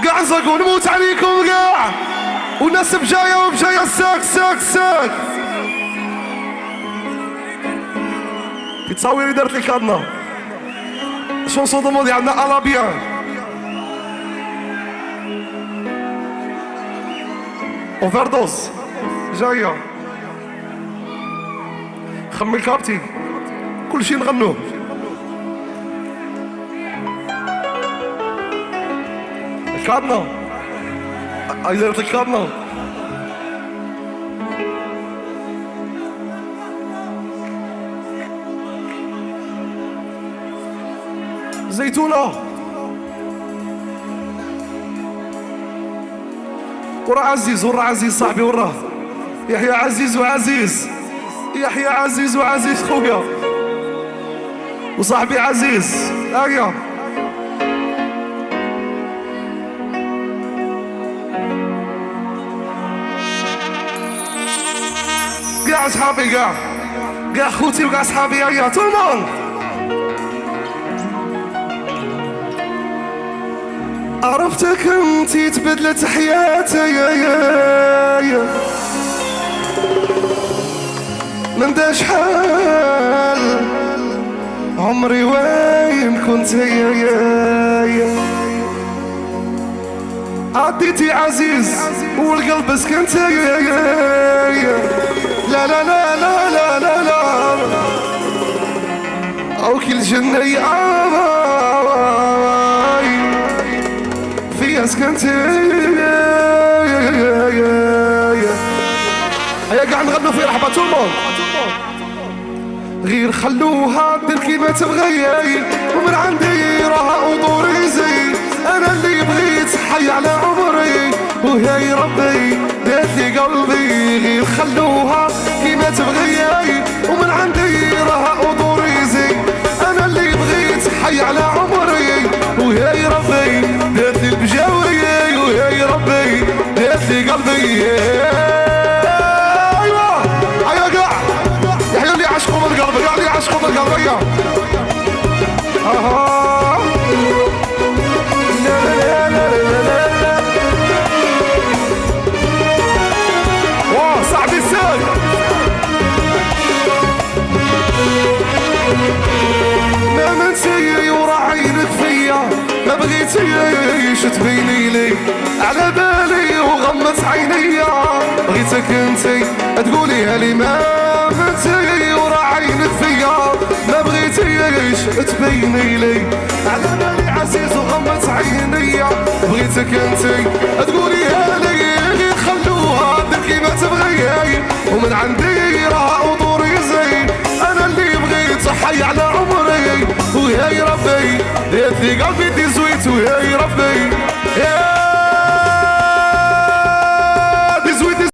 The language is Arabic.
قاع نزرقوا ونموت عليكم قاع، والناس بجاية وبجاية ساك ساك ساك. في تصاويري دارت لي كادنا شونسون دوموندي عندنا ألابيان. اوفردوز جاية خمي الكابتي كل شي نغنوه. الكادنا دارت الكادنا زيتونة ورا عزيز ورا عزيز صاحبي وراه يحيى عزيز وعزيز يحيى عزيز وعزيز خويا وصاحبي عزيز هيا قاع صحابي قاع خوتي وقاع صحابي هيا تومون. عرفتك انتي تبدلت حياتي يا من دا شحال عمري وين كنت يا عديتي عزيز والقلب سكنت يا لا لا لا لا لا لا لا او كل جنة فيها سكنت هيا قاع نغنوا في رحبة تومون. غير خلوها دير كيما تبغي ومن عندي راها أموري زي أنا اللي بغيت حي على عمري وهي ربي دات لي قلبي. غير خلوها كيما تبغي ومن عندي راها أموري زي أنا اللي بغيت حي على عمري وهي ربي دات لي بجاوري وهي ربي دات لي قلبي. ايوه هيا قاع يحيى اللي عشقوا من القلب قاع اللي عشقوا من القلب هيا لا لا لا لا لا لا واه صاحبي الساق ما منسي ورا عينك فيا ما بغيتيش تبيني لي على بالي وغمت عينيا بغيتك انتي تقوليها لي ما منسي ورا عينك فيا ما بغيتيش تبيني لي على بالي عزيز وغمت عينيا بغيتك انتي تقوليها لي. غير خلوها دير كيما تبغي ومن عندي راه أموري زي انا اللي بغيت حي على عمري وهي ربي ديت لي قلبي دي زويت وهي ربي